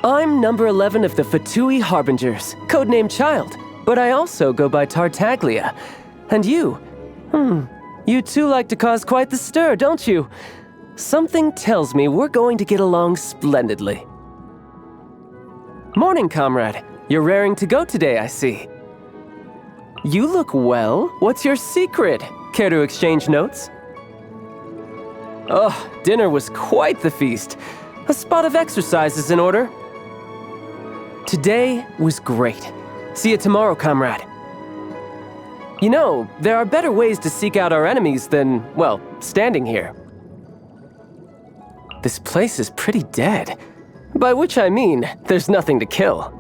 I'm number 11 of the Fatui Harbingers, codenamed Childe, but I also go by Tartaglia. And you? You too like to cause quite the stir, don't you? Something tells me we're going to get along splendidly. Morning, comrade. You're raring to go today, I see. You look well. What's your secret? Care to exchange notes? Oh, dinner was quite the feast. A spot of exercise is in order. Today was great. See you tomorrow, comrade. You know, there are better ways to seek out our enemies than, well, standing here. This place is pretty dead. By which I mean, there's nothing to kill.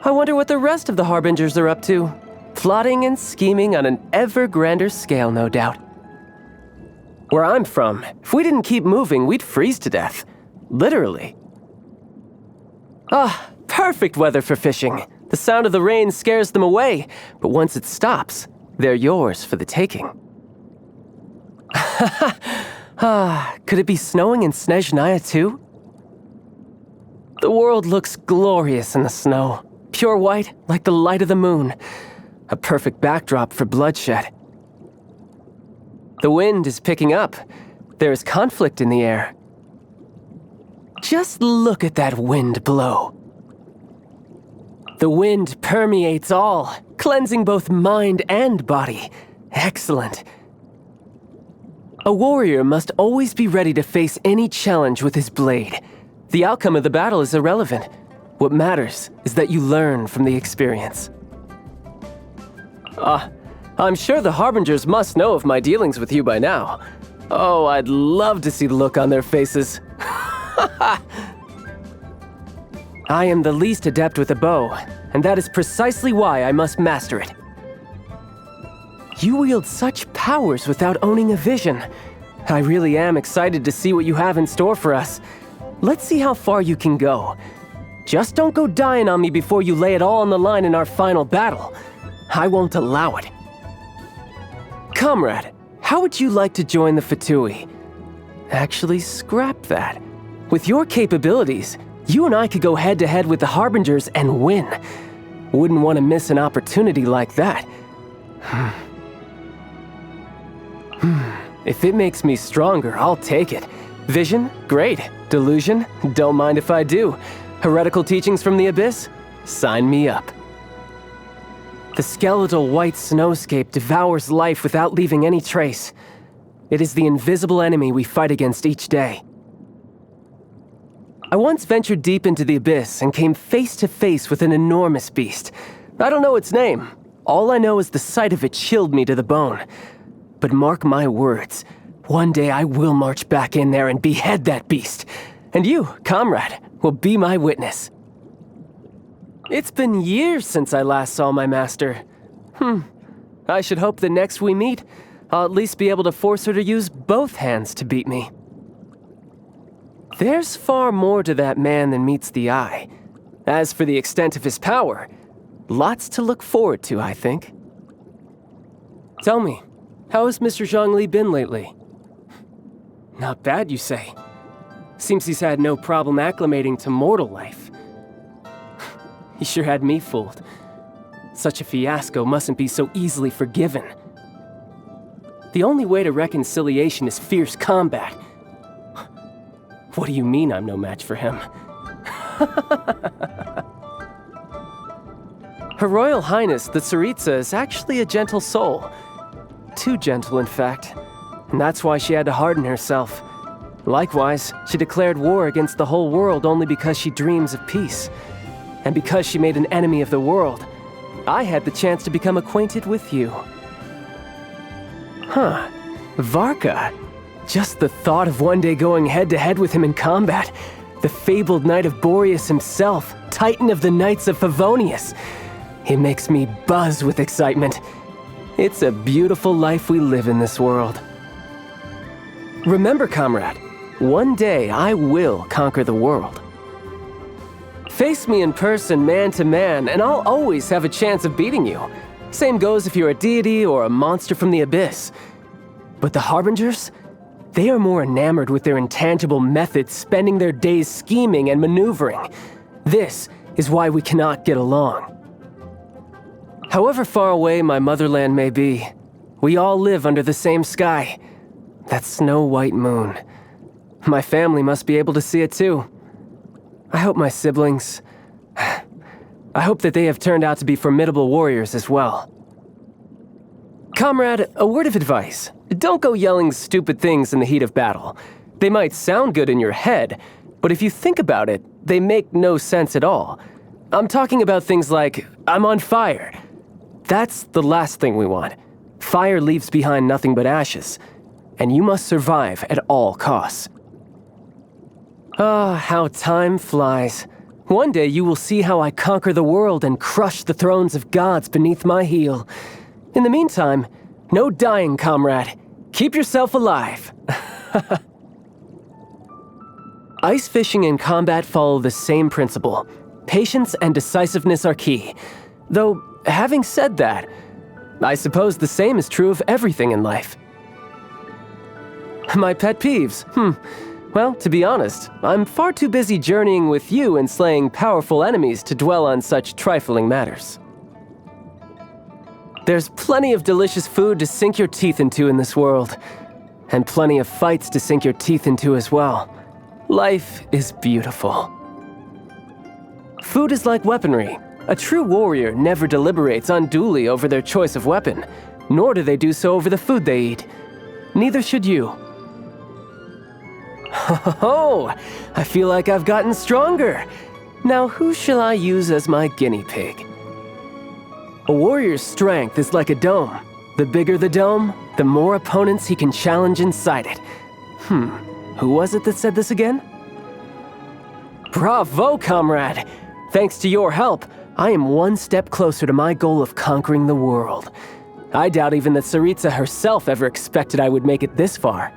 I wonder what the rest of the Harbingers are up to. Plotting and scheming on an ever grander scale, no doubt. Where I'm from, if we didn't keep moving, we'd freeze to death. Literally. Ah, perfect weather for fishing. The sound of the rain scares them away, but once it stops, they're yours for the taking. Could it be snowing in Snezhnaya too? The world looks glorious in the snow. Pure white, like the light of the moon. A perfect backdrop for bloodshed. The wind is picking up. There is conflict in the air. Just look at that wind blow. The wind permeates all, cleansing both mind and body. Excellent. A warrior must always be ready to face any challenge with his blade. The outcome of the battle is irrelevant. What matters is that you learn from the experience. I'm sure the Harbingers must know of my dealings with you by now. Oh, I'd love to see the look on their faces. I am the least adept with a bow, and that is precisely why I must master it. You wield such powers without owning a vision. I really am excited to see what you have in store for us. Let's see how far you can go. Just don't go dying on me before you lay it all on the line in our final battle. I won't allow it. Comrade, how would you like to join the Fatui? Actually, scrap that. With your capabilities, you and I could go head-to-head with the Harbingers and win. Wouldn't want to miss an opportunity like that. If it makes me stronger, I'll take it. Vision? Great. Delusion? Don't mind if I do. Heretical teachings from the Abyss? Sign me up. The skeletal white snowscape devours life without leaving any trace. It is the invisible enemy we fight against each day. I once ventured deep into the Abyss and came face to face with an enormous beast. I don't know its name. All I know is the sight of it chilled me to the bone. But mark my words, one day I will march back in there and behead that beast. And you, comrade, will be my witness. It's been years since I last saw my master. I should hope the next we meet, I'll at least be able to force her to use both hands to beat me. There's far more to that man than meets the eye. As for the extent of his power, lots to look forward to, I think. Tell me, how has Mr. Zhongli been lately? Not bad, you say. Seems he's had no problem acclimating to mortal life. He sure had me fooled. Such a fiasco mustn't be so easily forgiven. The only way to reconciliation is fierce combat. What do you mean I'm no match for him? Her Royal Highness, the Tsaritsa, is actually a gentle soul. Too gentle, in fact. And that's why she had to harden herself. Likewise, she declared war against the whole world only because she dreams of peace. And because she made an enemy of the world, I had the chance to become acquainted with you. Varka. Just the thought of one day going head-to-head with him in combat. The fabled knight of Boreas himself, titan of the knights of Favonius. It makes me buzz with excitement. It's a beautiful life we live in this world. Remember, comrade, one day I will conquer the world. Face me in person, man to man, and I'll always have a chance of beating you. Same goes if you're a deity or a monster from the Abyss. But the Harbingers? They are more enamored with their intangible methods, spending their days scheming and maneuvering. This is why we cannot get along. However far away my motherland may be, we all live under the same sky. That snow-white moon. My family must be able to see it too. I hope my siblings... I hope that they have turned out to be formidable warriors as well. Comrade, a word of advice. Don't go yelling stupid things in the heat of battle. They might sound good in your head, but if you think about it, they make no sense at all. I'm talking about things like, I'm on fire. That's the last thing we want. Fire leaves behind nothing but ashes, and you must survive at all costs. Ah, how time flies. One day you will see how I conquer the world and crush the thrones of gods beneath my heel. In the meantime, no dying, comrade. Keep yourself alive. Ice fishing and combat follow the same principle. Patience and decisiveness are key. Though, having said that, I suppose the same is true of everything in life. My pet peeves? Well, to be honest, I'm far too busy journeying with you and slaying powerful enemies to dwell on such trifling matters. There's plenty of delicious food to sink your teeth into in this world, and plenty of fights to sink your teeth into as well. Life is beautiful. Food is like weaponry. A true warrior never deliberates unduly over their choice of weapon, nor do they do so over the food they eat. Neither should you. Oh, I feel like I've gotten stronger. Now who shall I use as my guinea pig? A warrior's strength is like a dome. The bigger the dome, the more opponents he can challenge inside it. Who was it that said this again? Bravo, comrade! Thanks to your help, I am one step closer to my goal of conquering the world. I doubt even that Tsaritsa herself ever expected I would make it this far.